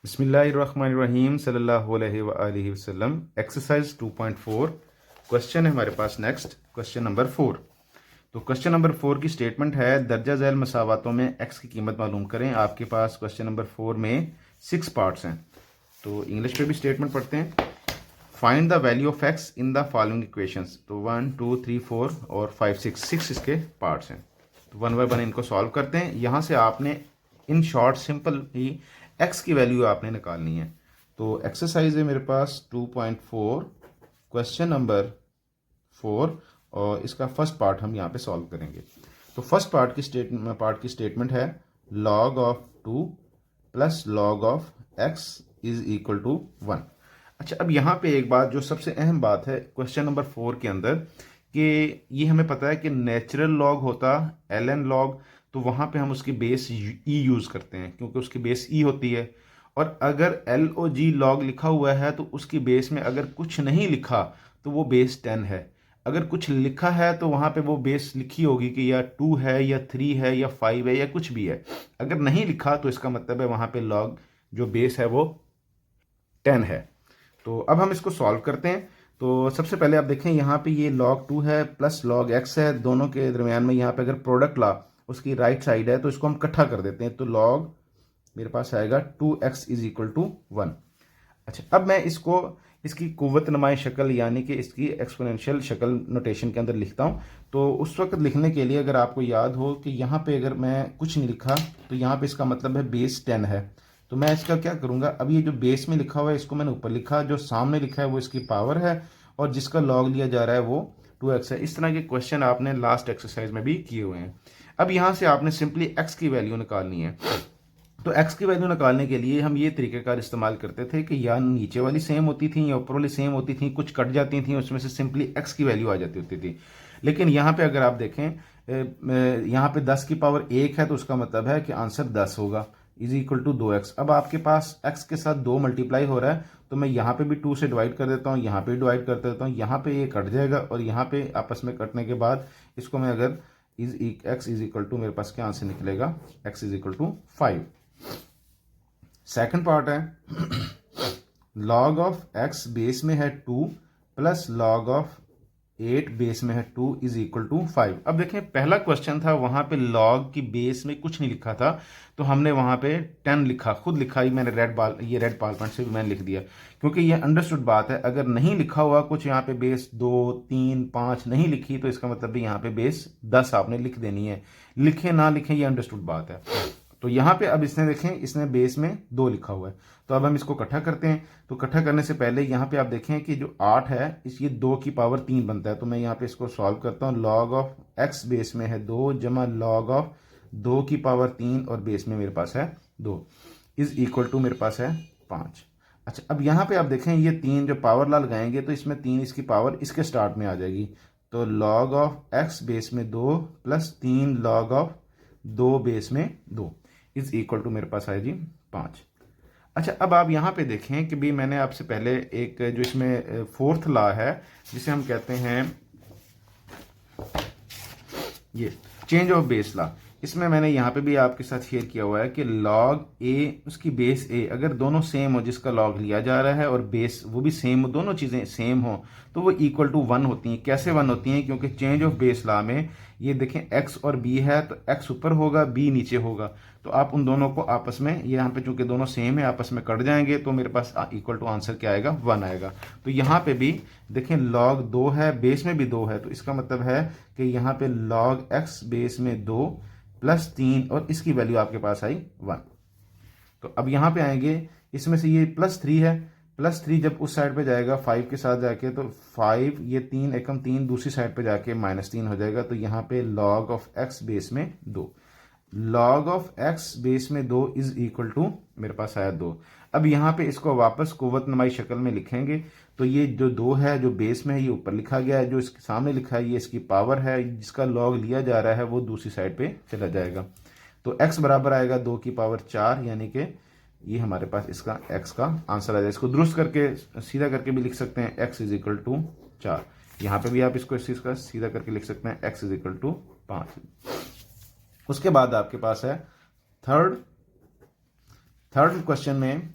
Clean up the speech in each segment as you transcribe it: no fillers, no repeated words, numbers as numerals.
बिस्मिल्लाहिर्रहमानिर्रहीम सल्लल्लाहु अलैहि वआलिहि वसल्लम। एक्सरसाइज 2.4 क्वेश्चन है हमारे पास। Next question number 4। तो क्वेश्चन नंबर 4 की स्टेटमेंट है, दर्जा झैल मसावातों में एक्स की कीमत मालूम करें। आपके पास क्वेश्चन नंबर 4 में 6 पार्ट्स हैं, तो इंग्लिश में भी स्टेटमेंट पढ़ते हैं। Find the value of x in the following equations. तो 1 2 3 4 और 5 6 इसके पार्ट्स हैं। तो वन बाय वन इनको सॉल्व करते हैं। यहाँ से आपने in short simple he x की वैल्यू आपने निकालनी है। तो एक्सरसाइज है मेरे पास 2.4 क्वेश्चन नंबर 4 और इसका फर्स्ट पार्ट हम यहाँ पे सॉल्व करेंगे। तो फर्स्ट पार्ट की स्टेटमेंट है log of 2 plus log of x is equal to 1। अच्छा, अब यहाँ पे एक बात जो सबसे अहम बात है क्वेश्चन नंबर 4 के अंदर, कि ये हमें पता है कि नेचुरल लॉग होता ln लॉग, तो वहाँ पे हम उसकी बेस ई यूज़ करते हैं क्योंकि उसकी बेस ई होती है। और अगर LOG लॉग लिखा हुआ है तो उसकी बेस में अगर कुछ नहीं लिखा तो वो बेस 10 है। अगर कुछ लिखा है तो वहाँ पे वो बेस लिखी होगी कि या 2 है या 3 है या 5 है या कुछ भी है। अगर नहीं लिखा तो इसका मतलब है वहाँ पे लॉग जो बेस है वो 10 है। तो अब हम इसको सॉल्व करते हैं। तो सबसे पहले आप देखें यहाँ पे ये log 2 है प्लस log x है, दोनों के दरमियान में यहाँ पे अगर प्रोडक्ट ला उसकी राइट साइड है तो इसको हम इकट्ठा कर देते हैं। तो log मेरे पास आएगा 2x इज इक्वल टू 1। अच्छा, अब मैं इसको इसकी कुव्वत नुमाई शक्ल यानी कि इसकी एक्सपोनेंशियल शक्ल नोटेशन के अंदर लिखता हूँ। तो उस वक्त लिखने के लिए अगर आपको याद हो कि यहाँ पे अगर मैं कुछ नहीं लिखा तो यहाँ पे इसका मतलब है बेस 10 है। तो मैं इसका क्या करूँगा, अब ये जो बेस में लिखा हुआ है इसको मैंने ऊपर लिखा, जो सामने लिखा है वो इसकी पावर है और जिसका लॉग लिया जा रहा है वो 2x है। इस तरह के क्वेश्चन आपने लास्ट एक्सरसाइज में भी किए हुए हैं। अब यहाँ से आपने सिंपली x की वैल्यू निकालनी है। तो x की वैल्यू निकालने के लिए हम ये तरीक़ेकार इस्तेमाल करते थे कि या नीचे वाली सेम होती थी या ऊपर वाली सेम होती थी, कुछ कट जाती थी, उसमें से सिंपली x की वैल्यू आ जाती होती थी। लेकिन यहाँ पे अगर आप देखें, यहाँ पे 10 की पावर 1 है तो उसका मतलब है कि आंसर 10 होगा इज इक्वल टू 2x। अब आपके पास x के साथ 2 मल्टीप्लाई हो रहा है तो मैं यहाँ पे भी 2 से डिवाइड कर देता हूँ, यहाँ पे डिवाइड कर देता हूँ, यहाँ पे ये कट जाएगा और यहाँ पे आपस में कटने के बाद इसको मैं अगर x इज इक्वल टू, मेरे पास क्या आंसर निकलेगा, x is equal to 5। Second part है log ऑफ x बेस में है 2 प्लस log ऑफ 8 बेस में है 2 इज इक्वल टू 5। अब देखें, पहला क्वेश्चन था वहां पे log की बेस में कुछ नहीं लिखा था तो हमने वहां पे 10 लिखा, खुद लिखा ही मैंने रेड बॉल पेन से भी मैंने लिख दिया क्योंकि ये अंडरस्टूड बात है। अगर नहीं लिखा हुआ कुछ, यहाँ पे बेस 2 3 5 नहीं लिखी तो इसका मतलब भी यहाँ पे बेस 10 आपने लिख देनी है। लिखे ना लिखे ये अंडरस्टूड बात है। तो यहाँ पे अब इसने देखें, इसने बेस में 2 लिखा हुआ है। तो अब हम इसको इकट्ठा करते हैं। तो इकट्ठा करने से पहले यहाँ पे आप देखें कि जो 8 है इस ये 2 की पावर 3 बनता है। तो मैं यहाँ पे इसको सॉल्व करता हूँ। log ऑफ x बेस में है 2 जमा log ऑफ 2 की पावर 3 और बेस में मेरे पास है 2 इज इक्वल टू मेरे पास है 5। अच्छा, अब यहाँ पे आप देखें ये 3 जो पावर ला लगाएंगे तो इसमें 3 इसकी पावर इसके स्टार्ट में आ जाएगी। तो log ऑफ x बेस में 2 प्लस 3 log ऑफ 2 बेस में 2 इज इक्वल टू मेरे पास आए जी 5। अच्छा, अब आप यहाँ पे देखें कि भी मैंने आपसे पहले एक जो इसमें फोर्थ लॉ है जिसे हम कहते हैं ये चेंज ऑफ बेस लॉ, इसमें मैंने यहाँ पे भी आपके साथ शेयर किया हुआ है कि log a उसकी बेस a अगर दोनों सेम हो, जिसका log लिया जा रहा है और बेस वो भी सेम हो, दोनों चीज़ें सेम हो तो वो इक्वल टू 1 होती हैं। कैसे 1 होती हैं, क्योंकि चेंज ऑफ बेस लॉ में ये देखें x और b है तो x ऊपर होगा b नीचे होगा। तो आप उन दोनों को आपस में, ये यहाँ पे चूंकि दोनों सेम है आपस में कट जाएंगे तो मेरे पास इक्वल टू आंसर क्या आएगा, 1 आएगा। तो यहाँ पे भी देखें log 2 है, बेस में भी 2 है, तो इसका मतलब है कि यहाँ पे log x बेस में 2 प्लस 3 और इसकी वैल्यू आपके पास आई 1। तो अब यहाँ पे आएंगे, इसमें से ये प्लस 3 है, प्लस 3 जब उस साइड पे जाएगा 5 के साथ जाके तो 5 ये 3 एकम 3 दूसरी साइड पे जाके -3 हो जाएगा। तो यहाँ पे log ऑफ x बेस में 2, log ऑफ x बेस में 2 इज इक्वल टू मेरे पास आया 2। अब यहाँ पे इसको वापस कुव्वत नुमाई शक्ल में लिखेंगे तो ये जो 2 है जो बेस में है ये ऊपर लिखा गया है, जो इसके सामने लिखा है ये इसकी पावर है, जिसका log लिया जा रहा है वो दूसरी साइड पे चला जाएगा। तो x बराबर आएगा 2 की पावर 4, यानी कि ये हमारे पास इसका x का आंसर आ जाएगा। इसको दुरुस्त करके सीधा करके भी लिख सकते हैं x इज इक्वल टू 4। यहाँ पे भी आप इसको इस चीज का सीधा करके लिख सकते हैं x इज इक्वल टू 5। उसके बाद आपके पास है थर्ड क्वेश्चन में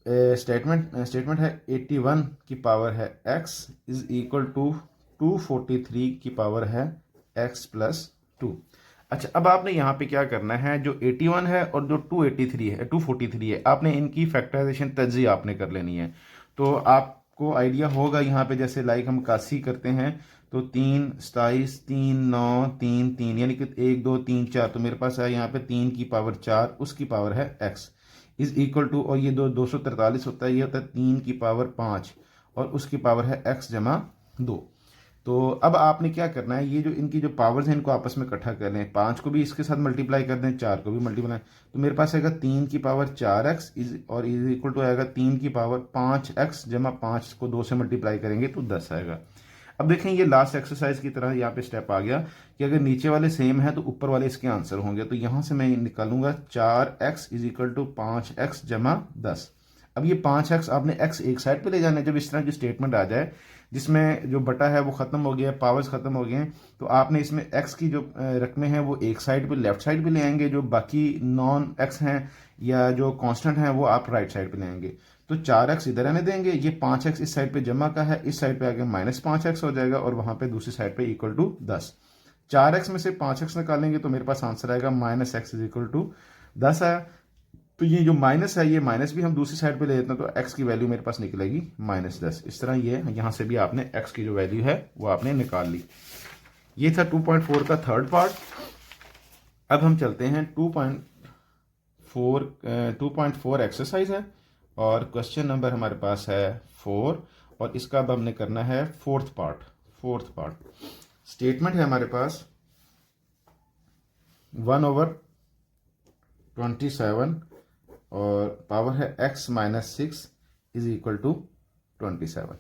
स्टेटमेंट है 81 की पावर है x इज इक्वल टू 243 की पावर है x प्लस 2। अच्छा, अब आपने यहाँ पे क्या करना है, जो 81 है और जो 243 है, आपने इनकी फैक्टराइजेशन तज्जी आपने कर लेनी है। तो आपको आइडिया होगा यहाँ पे, जैसे लाइक हम कासी करते हैं तो 3 27 3 9 3 3 यानी कि 1 2 3 4, तो मेरे पास है यहाँ पे 3 की पावर 4 उसकी पावर है x इज इक्वल टू, और ये 243 होता है, ये होता है 3 की पावर 5 और उसकी पावर है x जमा 2। तो अब आपने क्या करना है, ये जो इनकी जो पावर्स हैं इनको आपस में इकट्ठा कर लें, 5 को भी इसके साथ मल्टीप्लाई कर दें, 4 को भी मल्टीप्लाई, तो मेरे पास आएगा 3 की पावर 4x और इज इक्वल टू आएगा 3 की पावर 5x जमा 5 को 2 से मल्टीप्लाई करेंगे तो 10 आएगा। अब देखें ये लास्ट एक्सरसाइज की तरह यहाँ पे स्टेप आ गया कि अगर नीचे वाले सेम है तो ऊपर वाले इसके आंसर होंगे। तो यहाँ से मैं निकालूंगा 4x is equal to 5x जमा 10। अब ये 5x आपने x एक साइड पे ले जाना है। जब इस तरह की स्टेटमेंट आ जाए जिसमें जो बटा है वो खत्म हो गया, पावर्स खत्म हो गए हैं, तो आपने इसमें x की जो रकमें हैं वो एक साइड पे लेफ्ट साइड पे ले आएंगे, जो बाकी नॉन x हैं या जो कांस्टेंट हैं वो आप राइट साइड पे ले आएंगे। तो 4x इधर आने देंगे, ये 5x इस साइड पे जमा का है, इस साइड पे आगे -5x हो जाएगा और वहां पे दूसरी साइड पे इक्वल टू 10। 4x में से 5x निकालेंगे तो मेरे पास आंसर आएगा -x इज इक्वल टू 10 आया। तो ये जो माइनस है, ये माइनस भी हम दूसरी साइड पे ले लेते हैं, तो x की वैल्यू मेरे पास निकलेगी -10। इस तरह ये यहाँ से भी आपने x की जो वैल्यू है वो आपने निकाल ली। ये था 2.4 का थर्ड पार्ट। अब हम चलते हैं 2.4 एक्सरसाइज है और क्वेश्चन नंबर हमारे पास है 4 और इसका अब हमने करना है फोर्थ पार्ट। स्टेटमेंट है हमारे पास 1/27 और पावर है x - 6 इज इक्वल टू 27।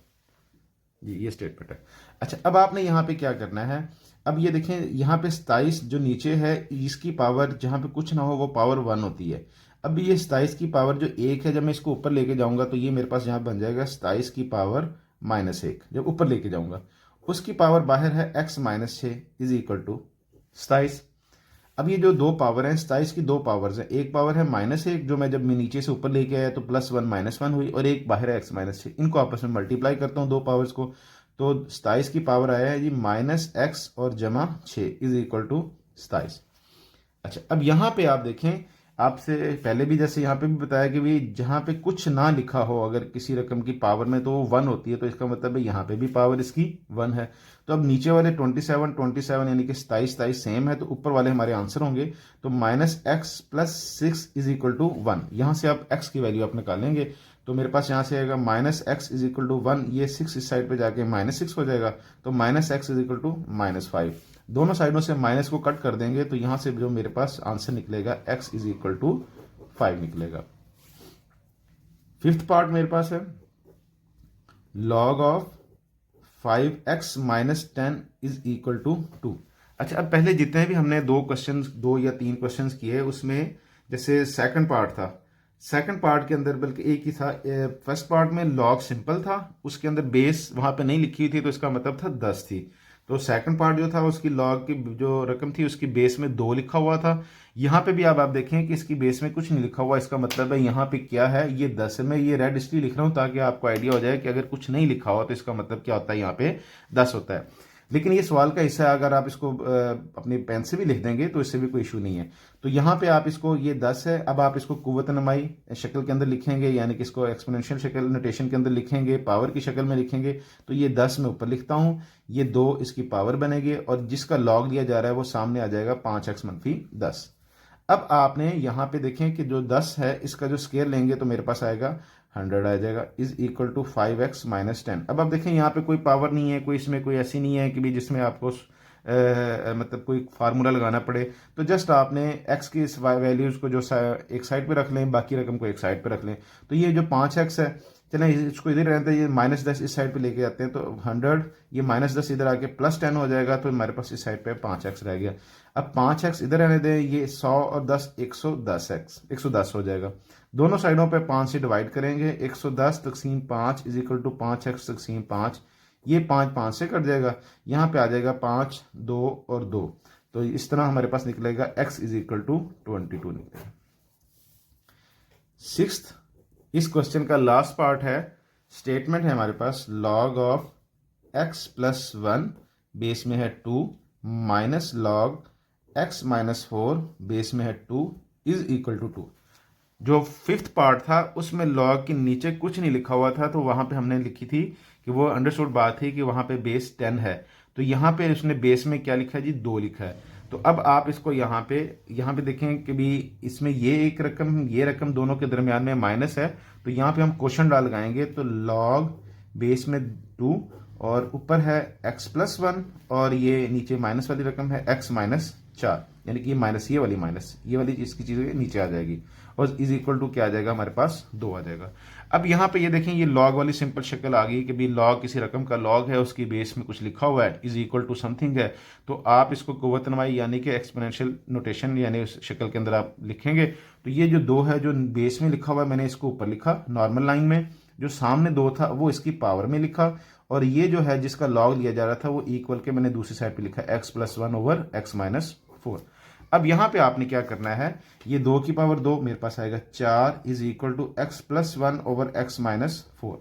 ये स्टेटमेंट है। अच्छा, अब आपने यहाँ पे क्या करना है, अब ये देखें यहाँ पे 27 जो नीचे है इसकी पावर जहाँ पे कुछ ना हो वो पावर 1 होती है। अब ये 27 की पावर जो 1 है, जब मैं इसको ऊपर लेके जाऊंगा तो ये मेरे पास यहाँ बन जाएगा 27 की पावर -1। जब ऊपर लेके जाऊंगा उसकी पावर बाहर है x - 6 इज इक्वल टू 27। अब ये जो दो पावर हैं, 27 की दो पावर्स हैं, एक पावर है -1 जो मैं जब मैं नीचे से ऊपर लेके आया तो +1 -1 हुई, और एक बाहर है x - 6। इनको आपस में मल्टीप्लाई करता हूँ दो पावर्स को, तो 27 की पावर आया है जी -x और जमा 6 इज इक्वल टू 27। अच्छा, अब यहाँ पे आप देखें, आपसे पहले भी जैसे यहाँ पे भी बताया कि भाई जहाँ पे कुछ ना लिखा हो अगर किसी रकम की पावर में तो वो 1 होती है, तो इसका मतलब है यहाँ पे भी पावर इसकी 1 है। तो अब नीचे वाले 27 यानी कि 27 सेम है, तो ऊपर वाले हमारे आंसर होंगे। तो -x + 6 इज इक्वल टू 1। यहाँ से आप x की वैल्यू आप निकालेंगे तो मेरे पास यहाँ से आएगा -x इज इक्वल टू 1, ये 6 इस साइड पे जाके -6 हो जाएगा, तो -x इज इक्वल टू -5। दोनों साइडों से माइनस को कट कर देंगे तो यहां से जो मेरे पास आंसर निकलेगा x इज इक्वल टू 5 निकलेगा। फिफ्थ पार्ट मेरे पास है log of 5x - 10 is equal to 2। अच्छा, अब पहले जितने भी हमने दो या तीन क्वेश्चन किए उसमें जैसे सेकंड पार्ट था, सेकंड पार्ट के अंदर बल्कि एक ही था। फर्स्ट पार्ट में लॉग सिंपल था, उसके अंदर बेस वहां पे नहीं लिखी थी तो इसका मतलब था 10 थी। तो सेकंड पार्ट जो था उसकी लॉग की जो रकम थी उसकी बेस में 2 लिखा हुआ था। यहाँ पे भी आप देखें कि इसकी बेस में कुछ नहीं लिखा हुआ, इसका मतलब है यहाँ पे क्या है, ये 10 है। मैं ये रेड इसलिए लिख रहा हूँ ताकि आपको आइडिया हो जाए कि अगर कुछ नहीं लिखा हुआ तो इसका मतलब क्या होता है, यहाँ पे 10 होता है। लेकिन ये सवाल का हिस्सा है, अगर आप इसको अपनी पेन से भी लिख देंगे तो इससे भी कोई इशू नहीं है। तो यहाँ पे आप इसको, ये 10 है, अब आप इसको कुव्वत नमाई शक्ल के अंदर लिखेंगे, यानी कि इसको एक्सपोनेंशियल शक्ल नोटेशन के अंदर लिखेंगे, पावर की शक्ल में लिखेंगे। तो ये 10 में ऊपर लिखता हूँ, ये 2 इसकी पावर बनेगी और जिसका लॉग लिया जा रहा है वो सामने आ जाएगा 5x - 10। अब आपने यहाँ पे देखें कि जो 10 है इसका जो स्केयर लेंगे तो मेरे पास आएगा 100 आ जाएगा इज इक्वल टू 5x - 10। अब आप देखें यहाँ पे कोई पावर नहीं है, कोई इसमें कोई ऐसी नहीं है कि भी जिसमें आपको मतलब कोई फार्मूला लगाना पड़े। तो जस्ट आपने x की इस वैल्यूज को जो एक साइड पे रख लें, बाकी रकम को एक साइड पे रख लें। तो ये जो 5x है, चलें इसको इधर रहते हैं, ये -10 इस साइड पे लेके आते हैं तो 100, ये -10 इधर आके +10 हो जाएगा, तो हमारे पास इस साइड पे 5x रह गया। अब 5x इधर रहने दें, ये 100 और 10 110 हो जाएगा। दोनों साइडों पे 5 से डिवाइड करेंगे, 110 तकसीम 5 इज इक्वल टू 5x तकसीम 5, ये 5 से कट जाएगा, यहाँ पे आ जाएगा 5 2 और 2। तो इस तरह हमारे पास निकलेगा x इज इक्वल टू 22 निकलेगा। सिक्स्थ इस क्वेश्चन का लास्ट पार्ट है, स्टेटमेंट है हमारे पास log of x plus 1 base में है 2 minus log x minus 4 base में है 2 इज इक्वल टू 2। जो फिफ्थ पार्ट था उसमें लॉग के नीचे कुछ नहीं लिखा हुआ था, तो वहां पे हमने लिखी थी कि वो अंडरस्टूड बात थी कि वहां पे बेस 10 है, तो यहाँ पे उसने बेस में क्या लिखा है जी, 2 लिखा है। तो अब आप इसको यहाँ पे देखें कि भी इसमें ये रकम दोनों के दरमियान में माइनस है, तो यहाँ पे हम क्वेश्चन डाल लगाएंगे, तो लॉग बेस में 2 और ऊपर है x प्लस 1 और ये नीचे माइनस वाली रकम है x माइनस 4, यानी कि माइनस ये वाली इसकी चीज़ नीचे आ जाएगी और इज इक्वल टू क्या आ जाएगा हमारे पास 2 आ जाएगा। अब यहाँ पे ये देखें, ये लॉग वाली सिंपल शक्ल आ गई कि भी लॉग किसी रकम का लॉग है, उसकी बेस में कुछ लिखा हुआ है, इज इक्वल टू समथिंग है, तो आप इसको कुव्वत नमाई यानी कि एक्सपोनेंशियल नोटेशन यानी उस शक्ल के अंदर आप लिखेंगे। तो ये जो 2 है जो बेस में लिखा हुआ है, मैंने इसको ऊपर लिखा नॉर्मल लाइन में, जो सामने 2 था वो इसकी पावर में लिखा, और ये जो है जिसका लॉग लिया जा रहा था वो इक्वल के मैंने दूसरी साइड पे लिखा x plus 1 over x minus 4। अब यहां पे आपने क्या करना है, ये 2 की पावर 2 मेरे पास आएगा 4 is equal to x plus 1 over x minus 4।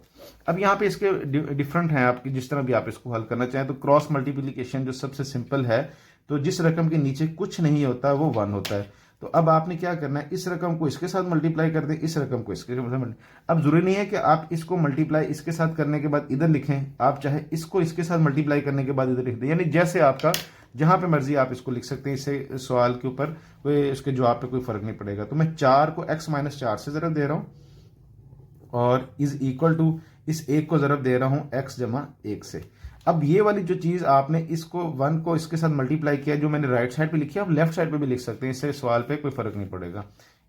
अब यहाँ पे इसके डिफरेंट हैं आपकी, जिस तरह भी आप इसको हल करना चाहें। तो क्रॉस मल्टीप्लीकेशन जो सबसे सिंपल है, तो जिस रकम के नीचे कुछ नहीं होता वो 1 होता है। तो अब आपने क्या करना है, इस रकम को इसके साथ मल्टीप्लाई कर दें, इस रकम को इसके साथ। अब जरूरी नहीं है कि आप इसको मल्टीप्लाई इसके साथ करने के बाद इधर लिखें, आप चाहे इसको इसके साथ मल्टीप्लाई करने के बाद इधर लिख दें, यानी जैसे आपका जहां पे मर्जी आप इसको लिख सकते हैं। इससे सवाल के ऊपर कोई इसके जवाब पे कोई फर्क नहीं पड़ेगा। तो मैं 4 को x माइनस 4 से जरब दे रहा हूं और इज इक्वल टू इस 1 को जरब दे रहा हूं x जमा 1 से। अब ये वाली जो चीज आपने इसको 1 को इसके साथ मल्टीप्लाई किया, जो मैंने राइट साइड पे लिखी है, आप लेफ्ट साइड पे भी लिख सकते हैं, इससे सवाल पे कोई फर्क नहीं पड़ेगा।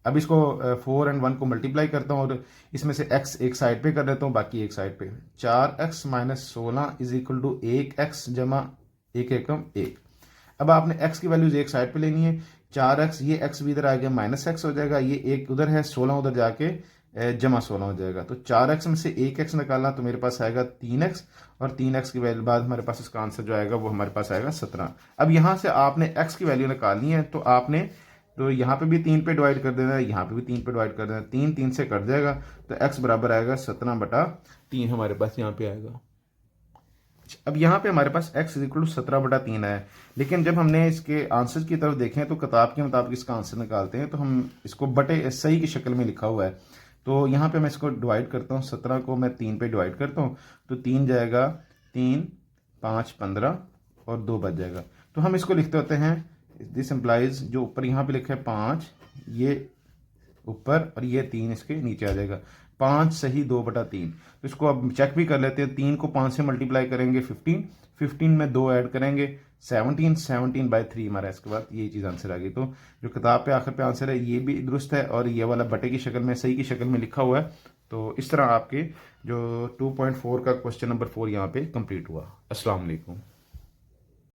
अब इसको 4 और 1 को मल्टीप्लाई करता हूं और इसमें से x एक साइड पे कर देता हूं, बाकी एक साइड पे 4x minus 16 is equal to 1x जमा 1 एकम 1। अब आपने x की वैल्यूज एक साइड पे लेनी है, 4x, ये x भी इधर आ गया माइनस x हो जाएगा, ये 1 उधर है, 16 उधर जाके जमा 16 हो जाएगा। तो 4x में से 1x निकालना, तो मेरे पास आएगा 3x और 3x की वैल्यू बाद हमारे पास इसका आंसर जो आएगा वो हमारे पास आएगा 17। अब यहाँ से आपने x की वैल्यू निकालनी है, तो आपने तो यहाँ पे भी 3 पे डिवाइड कर देना है, यहाँ पे भी 3 पे डिवाइड कर देना है, 3 3 से कट जाएगा, तो x बराबर आएगा 17/3 हमारे पास यहाँ पे आएगा। अब यहाँ पे हमारे पास x इक्वल टू 17/3 है, लेकिन जब हमने इसके आंसर की तरफ देखें तो किताब के मुताबिक इसका आंसर निकालते हैं, तो हम इसको बटे सही की शक्ल में लिखा हुआ है। तो यहाँ पे मैं इसको डिवाइड करता हूँ, 17 को मैं 3 पे डिवाइड करता हूँ, तो 3 जाएगा 3 5 15 और 2 बच जाएगा। तो हम इसको लिखते होते हैं, दिस एम्प्लाइज जो ऊपर यहाँ पे लिखा है 5, ये ऊपर और ये 3 इसके नीचे आ जाएगा, 5 सही 2/3। तो इसको अब चेक भी कर लेते हैं, 3 को 5 से मल्टीप्लाई करेंगे 15, 15 में 2 ऐड करेंगे 17, 17/3 हमारा इसके बाद ये चीज़ आंसर आ गई। तो जो किताब पे आखिर पे आंसर है ये भी दुरुस्त है और ये वाला बटे की शक्ल में सही की शक्ल में लिखा हुआ है। तो इस तरह आपके जो 2.4 का क्वेश्चन नंबर 4 यहाँ पे कंप्लीट हुआ। अस्सलाम वालेकुम।